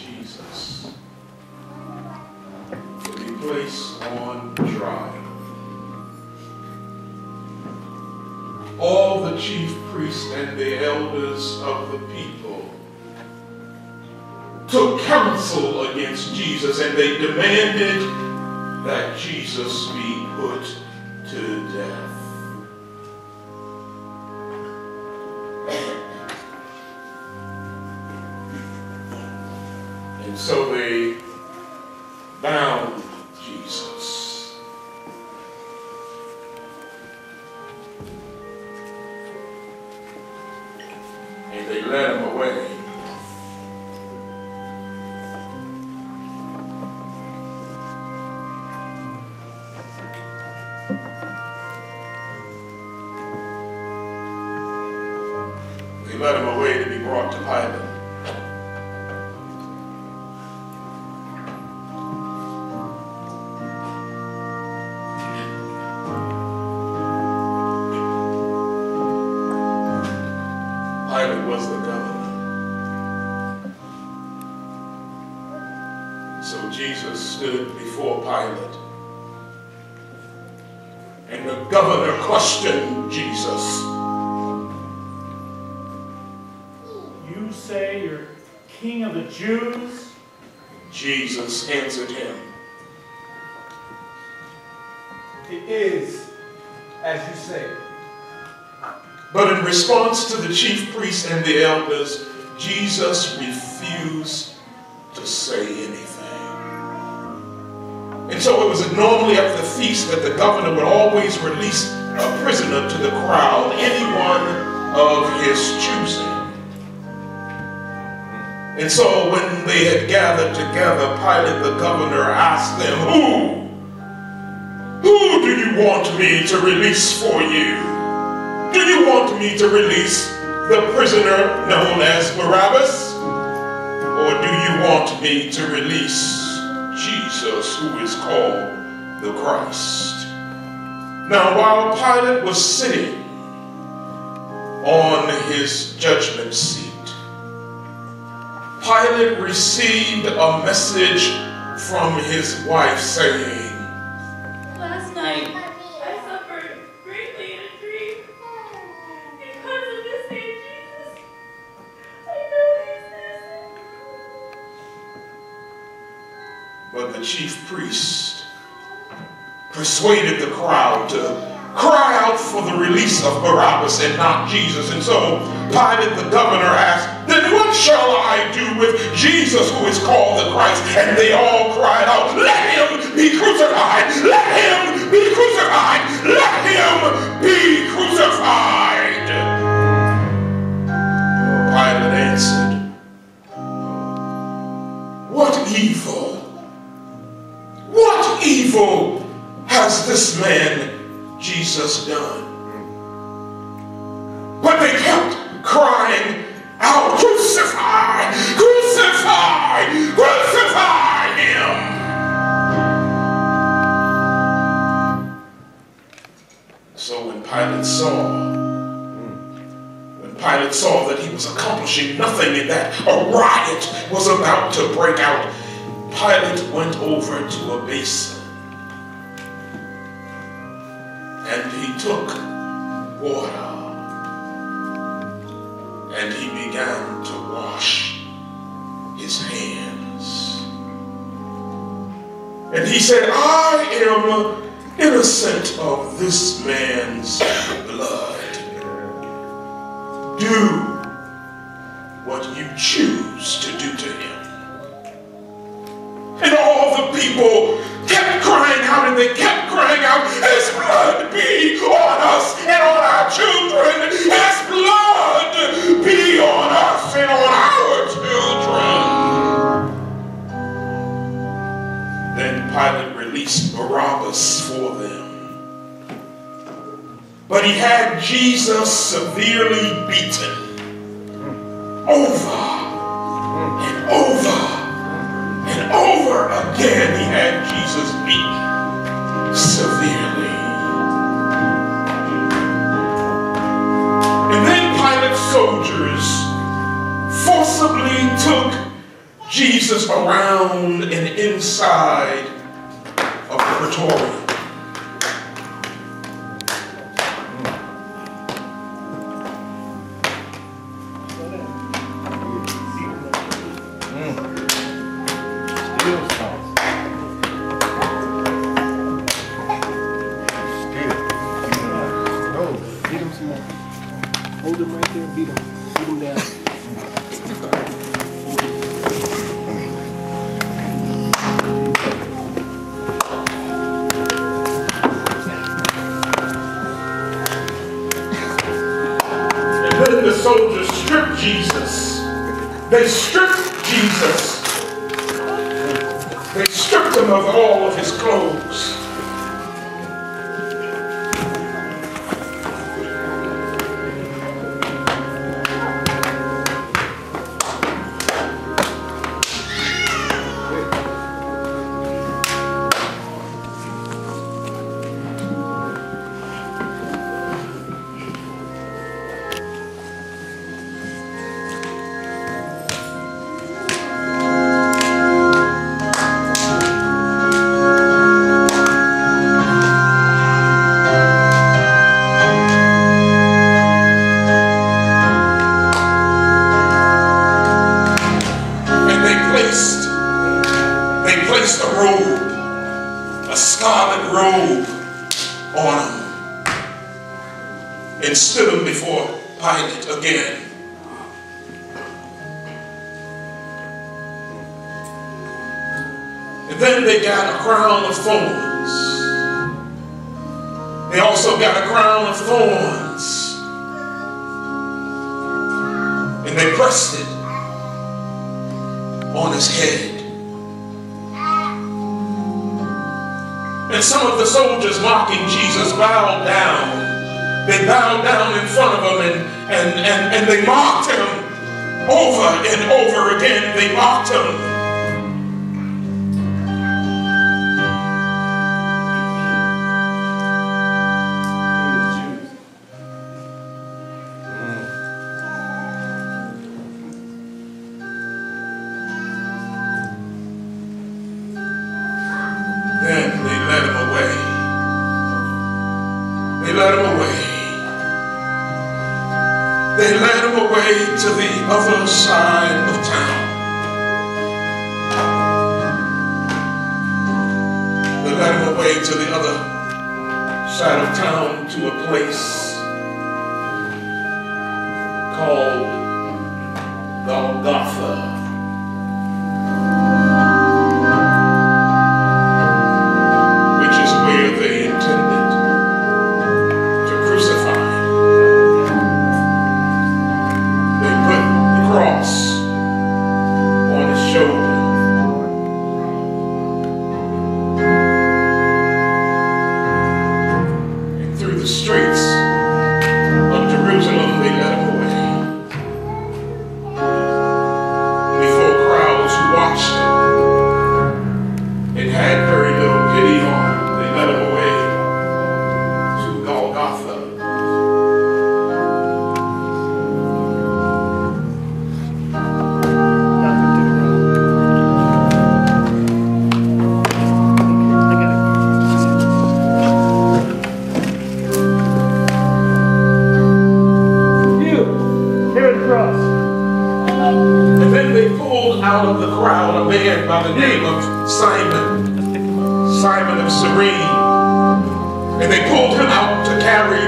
Jesus to be placed on trial. All the chief priests and the elders of the people took counsel against Jesus, and they demanded that Jesus be put to death. And so they bound Jesus. And they led him away. They led him away to be brought to Pilate. Pilate was the governor. So Jesus stood before Pilate. And the governor questioned Jesus. You say you're king of the Jews? Jesus answered him. It is as you say. But in response to the chief priests and the elders, Jesus refused to say anything. And so it was normally at the feast that the governor would always release a prisoner to the crowd, anyone of his choosing. And so when they had gathered together, Pilate the governor asked them, Who do you want me to release for you? Do you want me to release the prisoner known as Barabbas? Or do you want me to release Jesus, who is called the Christ? Now, while Pilate was sitting on his judgment seat, Pilate received a message from his wife saying, Last night, I suffered greatly in a dream. Because of this man Jesus, I know he's innocent. But the chief priest persuaded the crowd to cry out for the release of Barabbas and not Jesus. And so Pilate the governor asked, Then what shall I do with Jesus, who is called the Christ? And they all cried out, Let him be crucified! Let him be crucified! Let him be crucified! Pilate answered, What evil has this man Jesus done? But they kept crying out, Crucify! Crucify! Crucify him! So when Pilate saw that he was accomplishing nothing and that a riot was about to break out, Pilate went over to a basin and he took water and he began to wash his hands. And he said, I am innocent of this man's blood. Do what you choose to do to him. And all the people kept crying out, and they kept crying out, His blood be on us and on our children. His blood be on us and on our children. Then Pilate released Barabbas for them. But he had Jesus severely beaten over and over and over again. He had Jesus beat severely. And then Pilate's soldiers forcibly took Jesus around and inside of the praetorium. Hold him right there, beat him down. And then the soldiers stripped Jesus. They stripped Jesus. They stripped him of all of his clothes. A scarlet robe on him, and stood him before Pilate again. And then they got a crown of thorns. They also got a crown of thorns, and they pressed it on his head. And some of the soldiers mocking Jesus bowed down. They bowed down in front of him and they mocked him over and over again. They mocked him. Then they led him away. They led him away. They led him away to the other side of town. They led him away to the other side of town to a place called Golgotha. Out of the crowd a man by the name of Simon of Cyrene, and they pulled him out to carry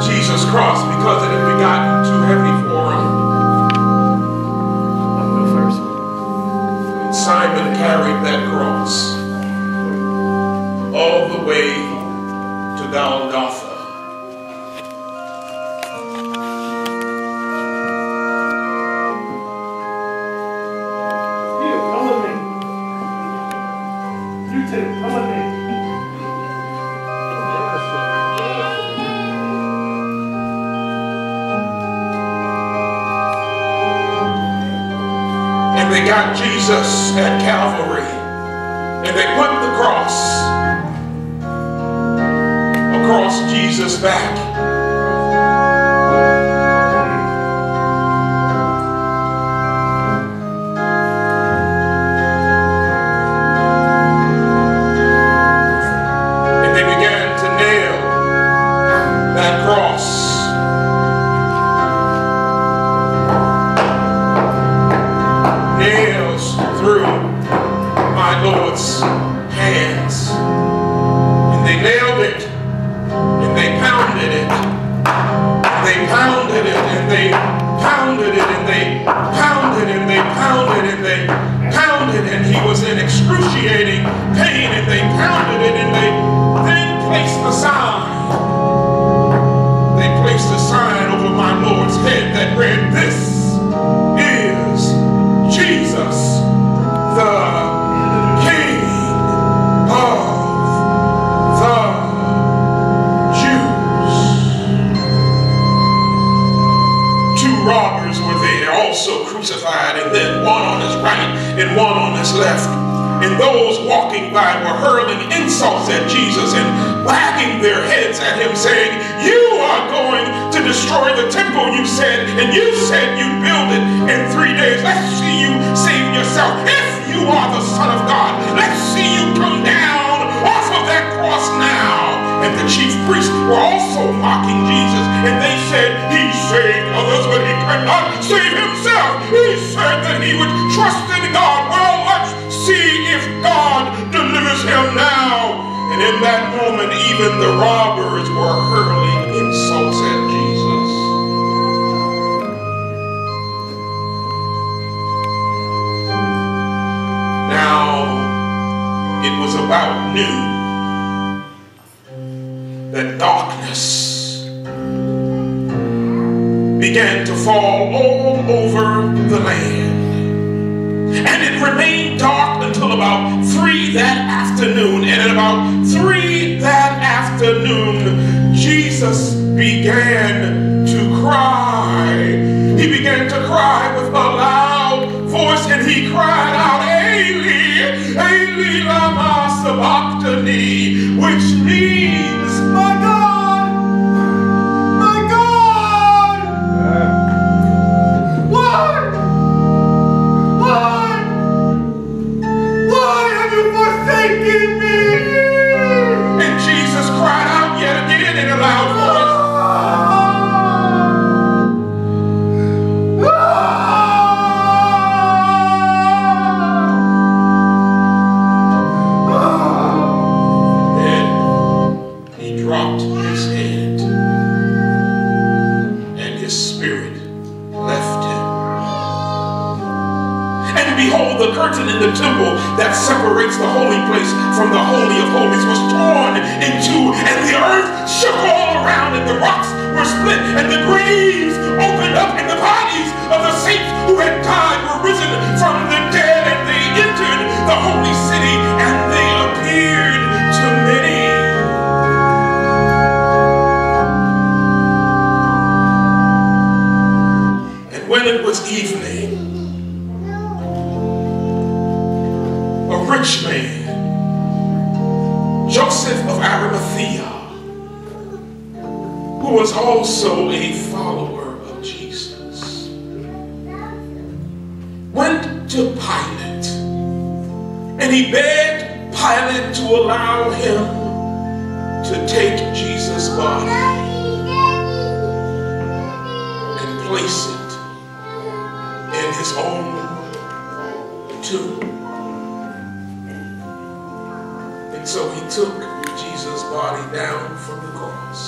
Jesus' cross because it had gotten too heavy for him. I'll go first. And Simon carried that cross all the way to Golgotha. And they got Jesus at Calvary, and they put the cross across Jesus' back. my Lord's hands. And they nailed it, and they pounded it, and they pounded it, and they pounded it, and they pounded it, and they pounded it, and they pounded it, and he was in excruciating pain, and they pounded it, and they then placed the sign. They placed a sign over my Lord's head that read, "This is Jesus, the King of the Jews." Two robbers were there, also crucified, and then one on his right and one on his left. And those walking by were hurling insults at Jesus and wagging their heads at him, saying, "You are going to destroy the temple, you said, and you said you'd build it in 3 days. Let's see you save yourself. If you are the Son of God, let's see you come down off of that cross now." And the chief priests were also mocking Jesus, and they said, "He saved others, but he could not save himself. He said that he would trust in God. Well, let's see if God delivers him now." And in that moment, even the robbers were hurling insults at Jesus. Now, it was about noon that darkness began to fall all over the land. And it remained dark until about 3 that afternoon. And at about 3 that afternoon, Jesus began to cry. He began to cry with a loud voice, and he cried out, "Eli, Eli, lama sabachthani," which means, "My God, my God, why have you forsaken me?" And Jesus cried out yet again in a loud voice, dropped his head, and his spirit left him. And behold, the curtain in the temple that separates the holy place from the Holy of Holies was torn in two, and the earth shook all around, and the rocks were split, and the graves opened up, and the bodies of the saints who had died were risen from the dead, and they entered the holy city, and they appeared to many. When it was evening, a rich man, Joseph of Arimathea, who was also a follower of Jesus, went to Pilate, and he begged Pilate to allow him to take Jesus' body and place it in his own tomb. And so he took Jesus' body down from the cross.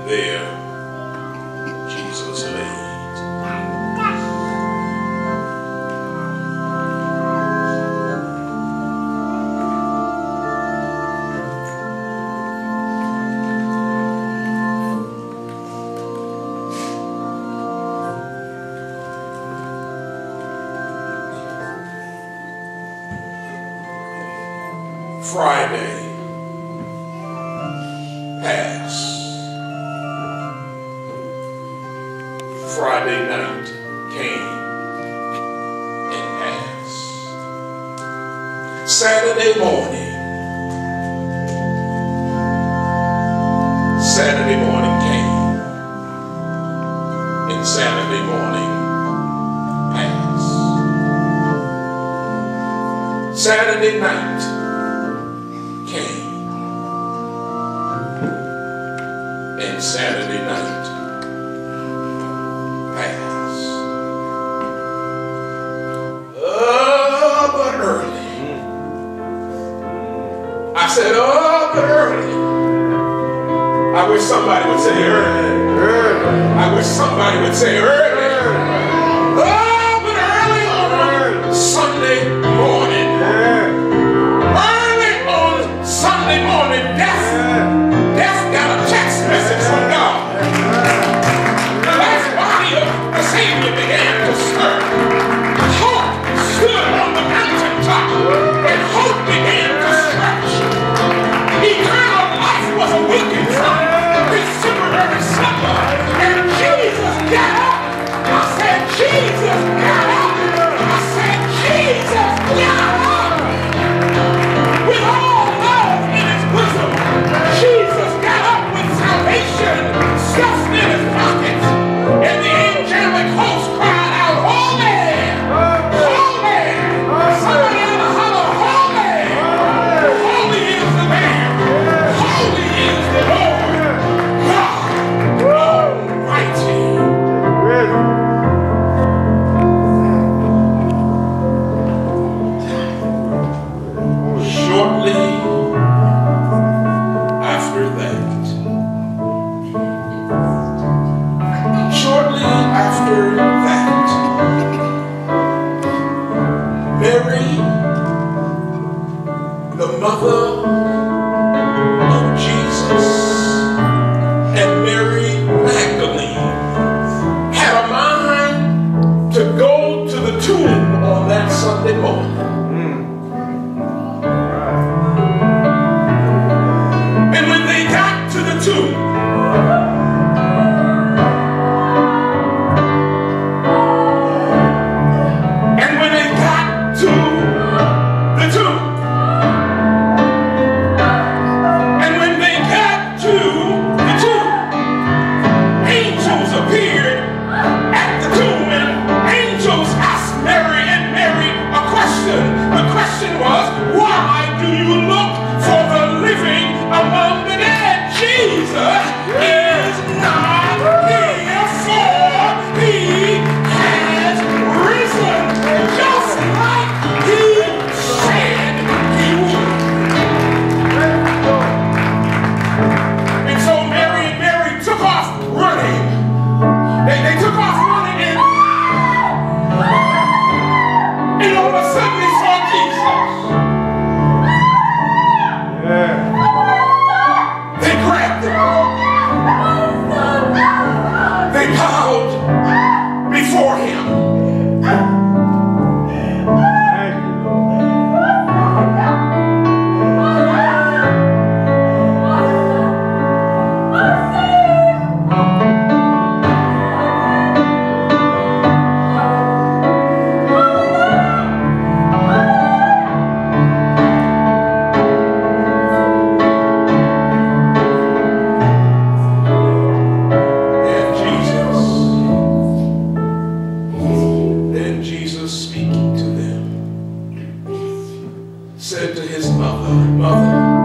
there Jesus laid. Friday passed. Friday night came and passed. Saturday morning came and Saturday morning passed. Saturday night came and Saturday night passed. But early. I said, but early. I wish somebody would say early. I wish somebody would say early. But early on Sunday morning. Sunday morning, death got a text message from God. The last body of the Savior began to stir. Hope stood on the mountaintop, and hope began to stretch. Eternal life was awakened from his temporary slumber, and Jesus got up. I said, Jesus got up. I said, Jesus got up. With all Jesus got up with salvation stuffed in his pockets, and the angelic host cried out, holy, holy, somebody ought to holler, holy, holy is the Lamb, holy is the Lord, God Almighty. Shortly after that, Mary, the mother of Jesus, and Mary Magdalene had a mind to go to the tomb on that Sunday morning. And when they got to the tomb, said to his mother, "Mother,